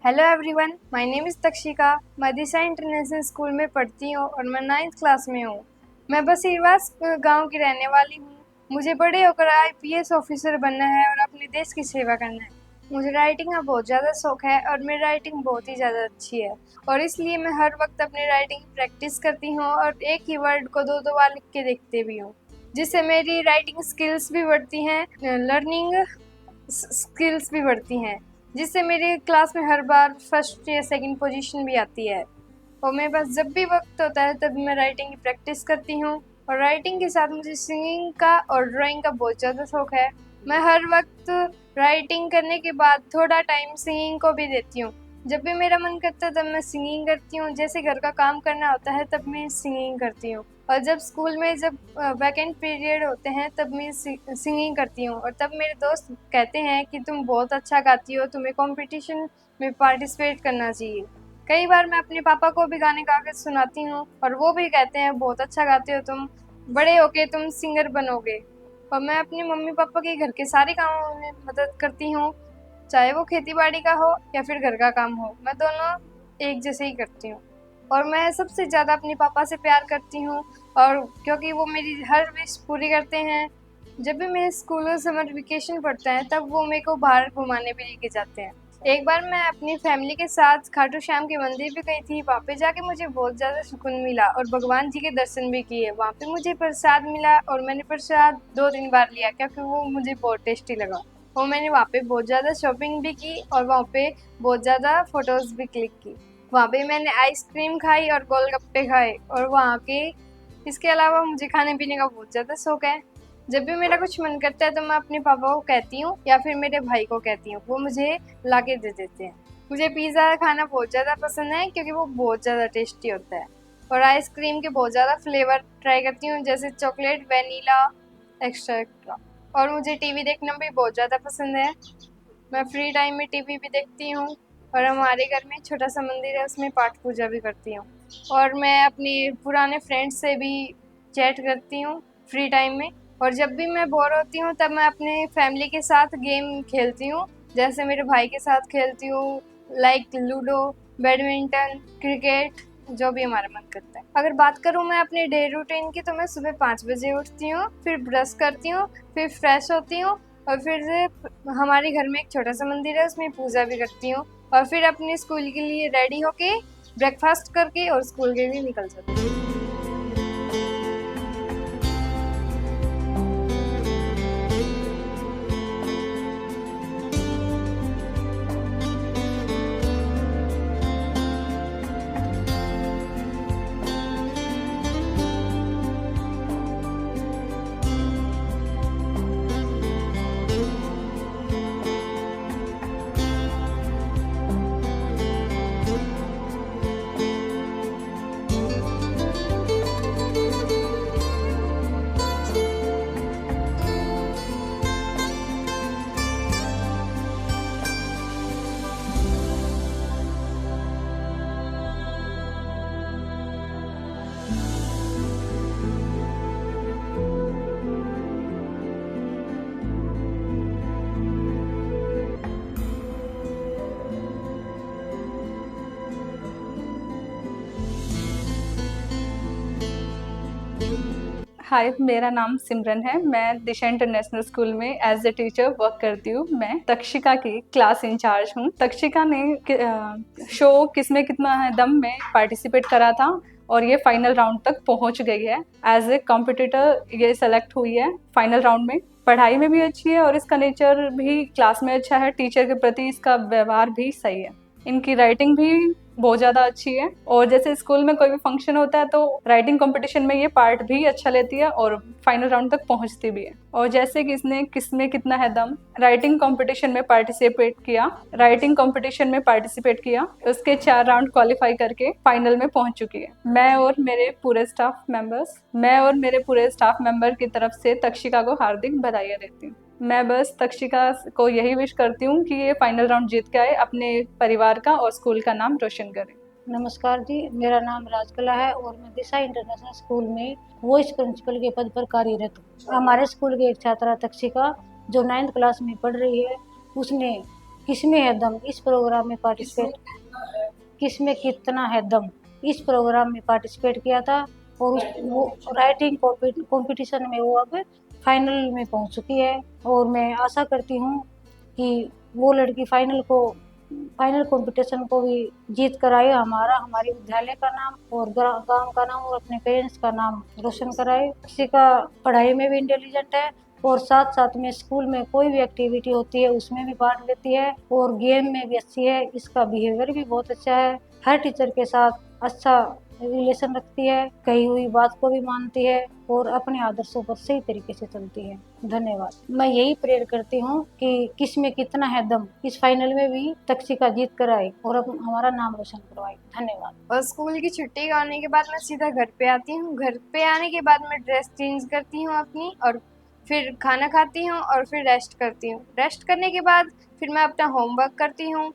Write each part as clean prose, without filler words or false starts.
Hello everyone, my name is Takshika. मैं Disha international school में पढ़ती हूँ और मैं 9th क्लास में हूँ। मैं बसीरवास गांव की रहने वाली हूँ। मुझे बड़े होकर आईपीएस ऑफिसर बनना है और अपने देश की सेवा करना है। मुझे राइटिंग का बहुत ज़्यादा शौक है और मेरी राइटिंग बहुत ही ज़्यादा अच्छी है और इसलिए मैं हर वक्त अपनी राइटिंग प्रैक्टिस करती हूँ और एक ही वर्ड को दो बार लिख के देखते भी हूँ, जिससे मेरी राइटिंग स्किल्स भी बढ़ती हैं, लर्निंग स्किल्स भी बढ़ती हैं, जिससे मेरे क्लास में हर बार फर्स्ट या सेकंड पोजीशन भी आती है। और मेरे पास जब भी वक्त होता है तब मैं राइटिंग की प्रैक्टिस करती हूँ और राइटिंग के साथ मुझे सिंगिंग का और ड्राइंग का बहुत ज़्यादा शौक है। मैं हर वक्त राइटिंग करने के बाद थोड़ा टाइम सिंगिंग को भी देती हूँ। जब भी मेरा मन करता है तब मैं सिंगिंग करती हूँ, जैसे घर का काम करना होता है तब मैं सिंगिंग करती हूँ। और जब स्कूल में वैकेंट पीरियड होते हैं तब मैं सिंगिंग करती हूँ और तब मेरे दोस्त कहते हैं कि तुम बहुत अच्छा गाती हो, तुम्हें कंपटीशन में पार्टिसिपेट करना चाहिए। कई बार मैं अपने पापा को भी गाने गा के सुनाती हूँ और वो भी कहते हैं बहुत अच्छा गाते हो तुम, बड़े होके तुम सिंगर बनोगे। और मैं अपने मम्मी पापा के घर के सारे कामों में मदद करती हूँ, चाहे वो खेती बाड़ी का हो या फिर घर का काम हो, मैं दोनों एक जैसे ही करती हूँ। और मैं सबसे ज़्यादा अपने पापा से प्यार करती हूँ और क्योंकि वो मेरी हर विश पूरी करते हैं। जब भी मेरे स्कूल में समर वेकेशन पड़ता है तब वो मेरे को बाहर घुमाने भी लेके जाते हैं। एक बार मैं अपनी फैमिली के साथ खाटू श्याम के मंदिर भी गई थी। वहाँ पे जाके मुझे बहुत ज़्यादा सुकून मिला और भगवान जी के दर्शन भी किए। वहाँ पे मुझे प्रसाद मिला और मैंने प्रसाद 2-3 बार लिया क्योंकि वो मुझे बहुत टेस्टी लगा। और मैंने वहाँ पे बहुत ज़्यादा शॉपिंग भी की और वहाँ पे बहुत ज़्यादा फ़ोटोज़ भी क्लिक की। वहाँ पे मैंने आइसक्रीम खाई और गोलगप्पे खाए और वहाँ के इसके अलावा मुझे खाने पीने का बहुत ज़्यादा शौक है। जब भी मेरा कुछ मन करता है तो मैं अपने पापा को कहती हूँ या फिर मेरे भाई को कहती हूँ, वो मुझे ला के दे देते हैं। मुझे पिज़्ज़ा खाना बहुत ज़्यादा पसंद है क्योंकि वो बहुत ज़्यादा टेस्टी होता है। और आइसक्रीम के बहुत ज़्यादा फ्लेवर ट्राई करती हूँ, जैसे चॉकलेट, वनीला, एक्स्ट्रा एक्स्ट्रा। और मुझे टीवी देखना भी बहुत ज़्यादा पसंद है। मैं फ्री टाइम में टीवी भी देखती हूँ और हमारे घर में छोटा सा मंदिर है, उसमें पाठ पूजा भी करती हूँ। और मैं अपने पुराने फ्रेंड्स से भी चैट करती हूँ फ्री टाइम में। और जब भी मैं बोर होती हूँ तब मैं अपने फैमिली के साथ गेम खेलती हूँ, जैसे मेरे भाई के साथ खेलती हूँ, लाइक लूडो, बैडमिंटन, क्रिकेट, जो भी हमारा मन करता है। अगर बात करूँ मैं अपने डे रूटीन की तो मैं सुबह 5 बजे उठती हूँ, फिर ब्रश करती हूँ, फिर फ्रेश होती हूँ और फिर से हमारे घर में एक छोटा सा मंदिर है, उसमें पूजा भी करती हूँ और फिर अपने स्कूल के लिए रेडी होके ब्रेकफास्ट करके और स्कूल के लिए निकल जाती हूँ। हाय, मेरा नाम सिमरन है। मैं दिशा इंटरनेशनल स्कूल में एज ए टीचर वर्क करती हूँ। मैं तक्षिका की क्लास इंचार्ज हूँ। तक्षिका ने शो किसमें कितना है दम में पार्टिसिपेट करा था और ये फाइनल राउंड तक पहुंच गई है। एज ए कॉम्पिटिटर ये सेलेक्ट हुई है फाइनल राउंड में। पढ़ाई में भी अच्छी है और इसका नेचर भी क्लास में अच्छा है। टीचर के प्रति इसका व्यवहार भी सही है। इनकी राइटिंग भी बहुत ज़्यादा अच्छी है और जैसे स्कूल में कोई भी फंक्शन होता है तो राइटिंग कंपटीशन में ये पार्ट भी अच्छा लेती है और फाइनल राउंड तक पहुंचती भी है। और जैसे कि इसने किसमें कितना है दम राइटिंग कंपटीशन में पार्टिसिपेट किया उसके 4 राउंड क्वालिफाई करके फाइनल में पहुंच चुकी है। मैं और मेरे पूरे स्टाफ मेंबर की तरफ से तक्षिका को हार्दिक बधाइयाँ देती हूँ। मैं बस तक्षिका को यही विश करती हूँ कि ये फाइनल राउंड जीत के आए, अपने परिवार का और स्कूल का नाम रोशन करे। नमस्कार जी, मेरा नाम राजकला है और मैं दिशा इंटरनेशनल स्कूल में वॉइस प्रिंसिपल के पद पर कार्यरत हूँ। हमारे स्कूल की एक छात्रा तक्षिका जो 9th क्लास में पढ़ रही है, उसने किसमें है दम इस प्रोग्राम में पार्टिसिपेट किसमें कितना है दम इस प्रोग्राम में पार्टिसिपेट किया था और वो राइटिंग कंपटीशन में वो अब फाइनल में पहुंच चुकी है। और मैं आशा करती हूँ कि वो लड़की फाइनल कंपटीशन को भी जीत कर आए, हमारे विद्यालय का नाम और गांव का नाम और अपने पेरेंट्स का नाम रोशन कराए। किसी का पढ़ाई में भी इंटेलिजेंट है और साथ साथ में स्कूल में कोई भी एक्टिविटी होती है उसमें भी पार्ट लेती है और गेम में भी अच्छी है। इसका बिहेवियर भी बहुत अच्छा है, हर टीचर के साथ अच्छा रिलेशन रखती है, कही हुई बात को भी मानती है और अपने आदर्शों पर सही तरीके से चलती है। धन्यवाद। मैं यही प्रेयर करती हूँ कि किसमें कितना है दम इस फाइनल में भी तक्षिका जीत कर आए और हमारा नाम रोशन करवाए। धन्यवाद। और स्कूल की छुट्टी आने के बाद मैं सीधा घर पे आती हूँ। घर पे आने के बाद मैं ड्रेस चेंज करती हूँ अपनी, और फिर खाना खाती हूँ और फिर रेस्ट करती हूँ। रेस्ट करने के बाद फिर मैं अपना होमवर्क करती हूँ।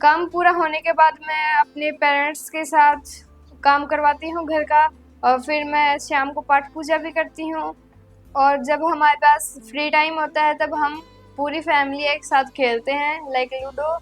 काम पूरा होने के बाद मैं अपने पेरेंट्स के साथ काम करवाती हूँ घर का, और फिर मैं शाम को पाठ पूजा भी करती हूँ। और जब हमारे पास फ्री टाइम होता है तब हम पूरी फैमिली एक साथ खेलते हैं, लाइक लूडो।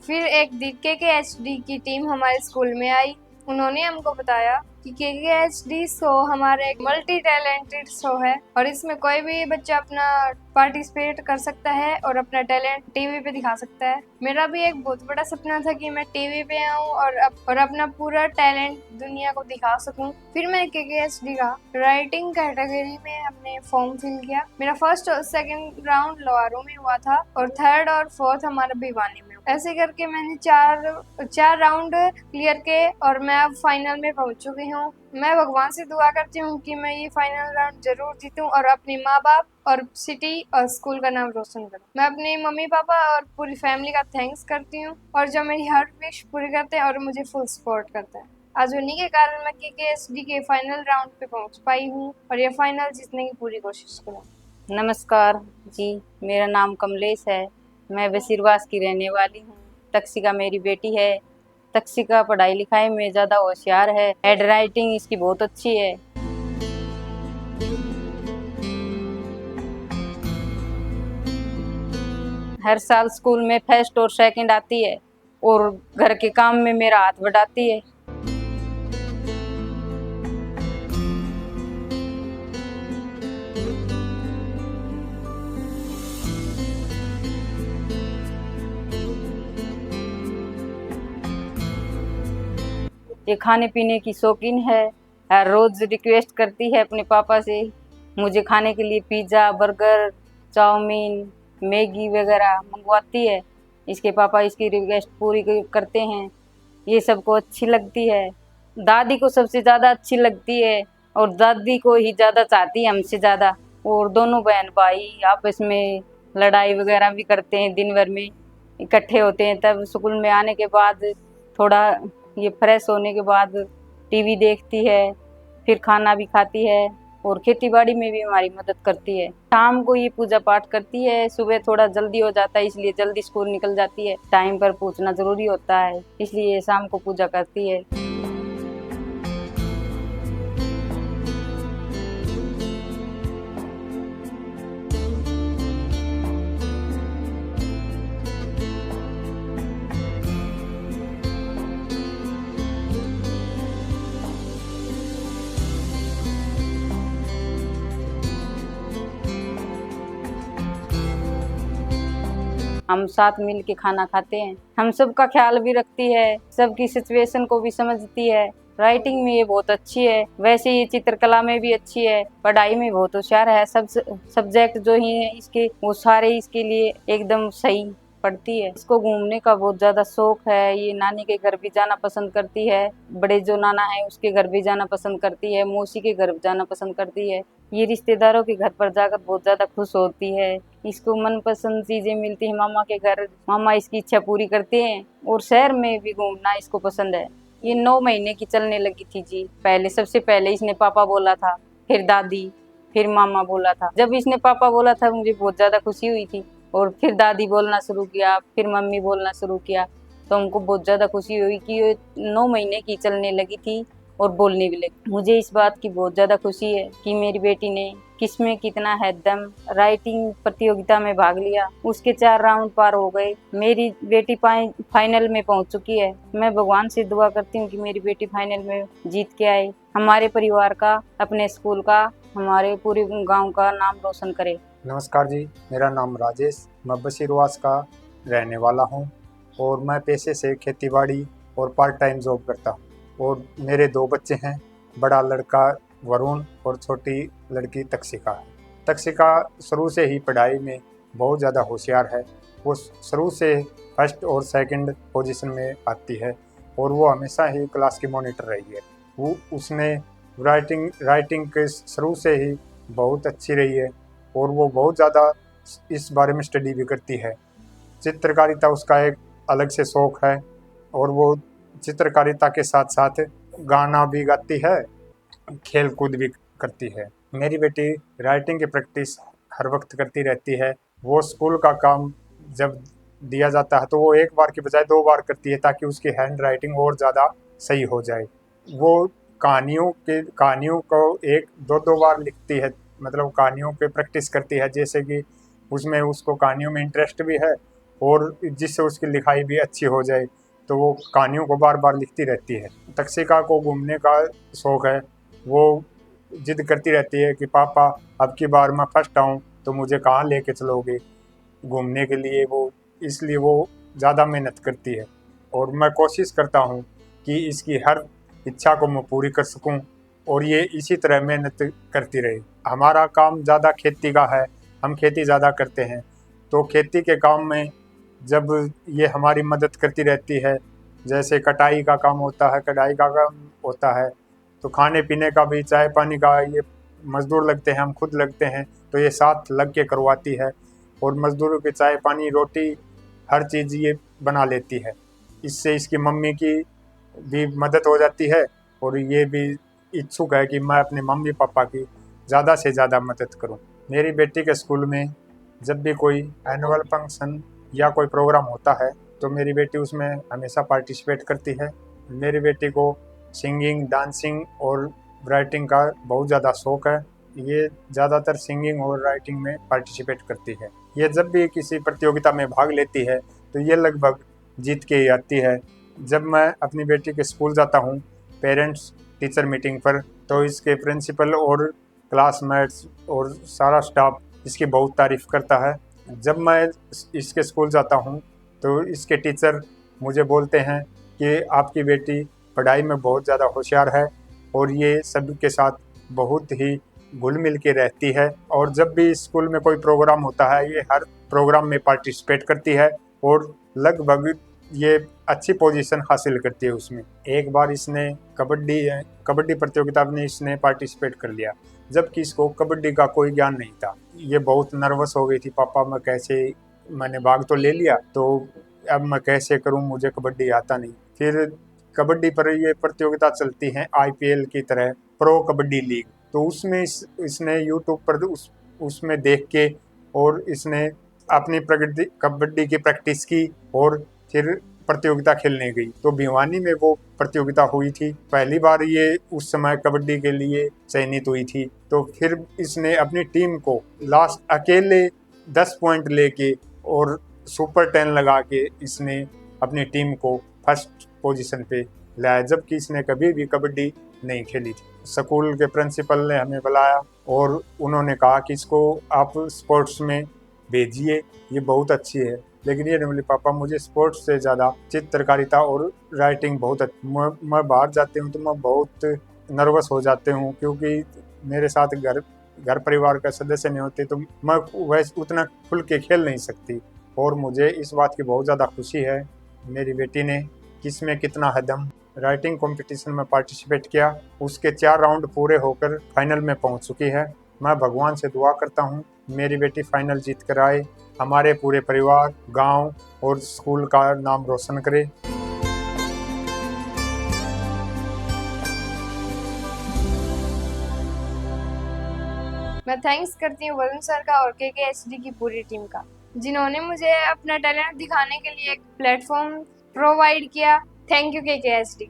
फिर एक दिन KKHD की टीम हमारे स्कूल में आई। उन्होंने हमको बताया कि KKHD शो हमारा एक मल्टी टैलेंटेड शो है और इसमें कोई भी बच्चा अपना पार्टिसिपेट कर सकता है और अपना टैलेंट टीवी पे दिखा सकता है। मेरा भी एक बहुत बड़ा सपना था कि मैं टीवी पे आऊँ और अपना पूरा टैलेंट दुनिया को दिखा सकूं। फिर मैंने KKHD का राइटिंग कैटेगरी में अपने फॉर्म फिल किया। मेरा फर्स्ट और सेकंड राउंड लोहारू में हुआ था और थर्ड और फोर्थ हमारा भिवानी में। ऐसे करके मैंने चार राउंड क्लियर किए और मैं अब फाइनल में पहुंच चुकी हूँ। मैं भगवान से दुआ करती हूँ कि मैं ये फाइनल राउंड जरूर जीतूं और अपने माँ बाप और सिटी और स्कूल का नाम रोशन करूं। मैं अपने मम्मी पापा और पूरी फैमिली का थैंक्स करती हूँ और जो मेरी हर विश पूरी करते हैं और मुझे फुल सपोर्ट करते हैं। आज उन्हीं के कारण मैं KKHD के फाइनल राउंड पे पहुंच पाई हूँ और ये फाइनल जीतने की पूरी कोशिश करूँ। नमस्कार जी, मेरा नाम कमलेश है। मैं बशीरवास की रहने वाली हूँ। तक्षिका मेरी बेटी है। तक्षिका पढ़ाई लिखाई में ज़्यादा होशियार है। हैंड राइटिंग इसकी बहुत अच्छी है। हर साल स्कूल में फर्स्ट और सेकंड आती है और घर के काम में मेरा हाथ बटाती है। ये खाने पीने की शौकीन है। हर रोज रिक्वेस्ट करती है अपने पापा से, मुझे खाने के लिए पिज़्ज़ा, बर्गर, चाउमीन, मैगी वगैरह मंगवाती है। इसके पापा इसकी रिक्वेस्ट पूरी करते हैं। ये सबको अच्छी लगती है। दादी को सबसे ज़्यादा अच्छी लगती है और दादी को ही ज़्यादा चाहती है हमसे ज़्यादा। और दोनों बहन भाई आपस में लड़ाई वगैरह भी करते हैं। दिन भर में इकट्ठे होते हैं। तब स्कूल में आने के बाद थोड़ा ये फ्रेश होने के बाद टीवी देखती है, फिर खाना भी खाती है और खेती बाड़ी में भी हमारी मदद करती है। शाम को ये पूजा पाठ करती है। सुबह थोड़ा जल्दी हो जाता है इसलिए जल्दी स्कूल निकल जाती है। टाइम पर पहुंचना जरूरी होता है इसलिए शाम को पूजा करती है। हम साथ मिल के खाना खाते हैं। हम सबका ख्याल भी रखती है, सबकी सिचुएशन को भी समझती है। राइटिंग में ये बहुत अच्छी है। वैसे ये चित्रकला में भी अच्छी है। पढ़ाई में बहुत होशियार है। सब सब्जेक्ट जो ही है इसके वो सारे इसके लिए एकदम सही पढ़ती है। इसको घूमने का बहुत ज़्यादा शौक है। ये नानी के घर भी जाना पसंद करती है। बड़े जो नाना है उसके घर भी जाना पसंद करती है। मौसी के घर जाना पसंद करती है। ये रिश्तेदारों के घर पर जाकर बहुत ज़्यादा खुश होती है। इसको मनपसंद चीज़ें मिलती हैं मामा के घर। मामा इसकी इच्छा पूरी करते हैं और शहर में भी घूमना इसको पसंद है। ये 9 महीने की चलने लगी थी जी। पहले सबसे पहले इसने पापा बोला था, फिर दादी, फिर मामा बोला था। जब इसने पापा बोला था मुझे बहुत ज़्यादा खुशी हुई थी, और फिर दादी बोलना शुरू किया, फिर मम्मी बोलना शुरू किया, तो हमको बहुत ज़्यादा खुशी हुई कि ये 9 महीने की चलने लगी थी और बोलने भी लगी। मुझे इस बात की बहुत ज़्यादा खुशी है कि मेरी बेटी ने किसमें कितना है दम राइटिंग प्रतियोगिता में भाग लिया। उसके 4 राउंड पार हो गए। मेरी बेटी फाइनल में पहुंच चुकी है। मैं भगवान से दुआ करती हूँ कि मेरी बेटी फाइनल में जीत के आए, हमारे परिवार का, अपने स्कूल का, हमारे पूरे गांव का नाम रोशन करे। नमस्कार जी, मेरा नाम राजेश, मैं बशीरवास का रहने वाला हूं और मैं पेशे से खेतीबाड़ी और पार्ट टाइम जॉब करता हूं। और मेरे 2 बच्चे हैं, बड़ा लड़का वरुण और छोटी लड़की तक्षिका है। तक्षिका शुरू से ही पढ़ाई में बहुत ज़्यादा होशियार है। वो शुरू से फर्स्ट और सेकंड पोजीशन में आती है और वो हमेशा ही क्लास की मॉनिटर रही है। उसने राइटिंग के शुरू से ही बहुत अच्छी रही है और वो बहुत ज़्यादा इस बारे में स्टडी भी करती है। चित्रकारिता उसका एक अलग से शौक़ है और वो चित्रकारिता के साथ साथ गाना भी गाती है, खेल कूद भी करती है। मेरी बेटी राइटिंग की प्रैक्टिस हर वक्त करती रहती है। वो स्कूल का काम जब दिया जाता है तो वो 1 बार की बजाय 2 बार करती है ताकि उसकी हैंड राइटिंग और ज़्यादा सही हो जाए। वो कहानियों को 1-2 बार लिखती है, मतलब कहानियों पे प्रैक्टिस करती है, जैसे कि उसमें उसको कहानियों में इंटरेस्ट भी है और जिससे उसकी लिखाई भी अच्छी हो जाए, तो वो कहानियों को बार बार लिखती रहती है। तक्षिका को घूमने का शौक़ है। वो जिद करती रहती है कि पापा अब की बार मैं फर्स्ट आऊँ तो मुझे कहाँ लेके चलोगे घूमने के लिए। इसलिए वो ज़्यादा मेहनत करती है और मैं कोशिश करता हूँ कि इसकी हर इच्छा को मैं पूरी कर सकूँ और ये इसी तरह मेहनत करती रहे। हमारा काम ज़्यादा खेती का है, हम खेती ज़्यादा करते हैं, तो खेती के काम में जब ये हमारी मदद करती रहती है, जैसे कटाई का काम होता है, कढ़ाई का काम होता है, तो खाने पीने का भी, चाय पानी का ये मज़दूर लगते हैं, हम खुद लगते हैं, तो ये साथ लग के करवाती है और मज़दूरों के चाय पानी रोटी हर चीज़ ये बना लेती है। इससे इसकी मम्मी की भी मदद हो जाती है और ये भी इच्छुक है कि मैं अपने मम्मी पापा की ज़्यादा से ज़्यादा मदद करूं। मेरी बेटी के स्कूल में जब भी कोई एनुअल फंक्शन या कोई प्रोग्राम होता है तो मेरी बेटी उसमें हमेशा पार्टिसिपेट करती है। मेरी बेटी को सिंगिंग, डांसिंग और राइटिंग का बहुत ज़्यादा शौक़ है। ये ज़्यादातर सिंगिंग और राइटिंग में पार्टिसिपेट करती है। ये जब भी किसी प्रतियोगिता में भाग लेती है तो ये लगभग जीत के ही आती है। जब मैं अपनी बेटी के स्कूल जाता हूँ पेरेंट्स टीचर मीटिंग पर, तो इसके प्रिंसिपल और क्लासमेट्स और सारा स्टाफ इसकी बहुत तारीफ़ करता है। जब मैं इसके स्कूल जाता हूँ तो इसके टीचर मुझे बोलते हैं कि आपकी बेटी पढ़ाई में बहुत ज़्यादा होशियार है और ये सभी के साथ बहुत ही घुल मिल के रहती है, और जब भी स्कूल में कोई प्रोग्राम होता है ये हर प्रोग्राम में पार्टिसिपेट करती है और लगभग ये अच्छी पोजीशन हासिल करती है उसमें। एक बार इसने कबड्डी प्रतियोगिता में इसने पार्टिसिपेट कर लिया, जबकि इसको कबड्डी का कोई ज्ञान नहीं था। ये बहुत नर्वस हो गई थी, पापा मैंने भाग तो ले लिया, तो अब मैं कैसे करूं, मुझे कबड्डी आता नहीं। फिर कबड्डी पर ये प्रतियोगिता चलती हैं IPL की तरह, प्रो कबड्डी लीग, तो उसमें इसने यूट्यूब पर उसमें देख के और इसने अपनी कबड्डी की प्रैक्टिस की और फिर प्रतियोगिता खेलने गई। तो भिवानी में वो प्रतियोगिता हुई थी, पहली बार ये उस समय कबड्डी के लिए चयनित हुई थी। तो फिर इसने अपनी टीम को लास्ट अकेले 10 पॉइंट लेके और सुपर 10 लगा के इसने अपनी टीम को फर्स्ट पोजीशन पे लाया, जबकि इसने कभी भी कबड्डी नहीं खेली थी। स्कूल के प्रिंसिपल ने हमें बुलाया और उन्होंने कहा कि इसको आप स्पोर्ट्स में भेजिए, ये बहुत अच्छी है। लेकिन ये नहीं बोली, पापा मुझे स्पोर्ट्स से ज़्यादा चित्रकारिता और राइटिंग बहुत मैं बाहर जाती हूँ तो मैं बहुत नर्वस हो जाती हूँ, क्योंकि मेरे साथ घर परिवार का सदस्य नहीं होते, तो मैं वैसे उतना खुल के खेल नहीं सकती। और मुझे इस बात की बहुत ज़्यादा खुशी है, मेरी बेटी ने किसमें कितना है दम राइटिंग कंपटीशन में पार्टिसिपेट किया, उसके 4 राउंड पूरे होकर फाइनल में पहुंच चुकी है। मैं भगवान से दुआ करता हूं मेरी बेटी फाइनल जीत कर आए, हमारे पूरे परिवार, गांव और स्कूल का नाम रोशन करे। मैं थैंक्स करती हूँ वरुण सर का और KKHD की पूरी टीम का, जिन्होंने मुझे अपना टैलेंट दिखाने के लिए एक प्लेटफॉर्म प्रोवाइड किया। Thank you KKHD।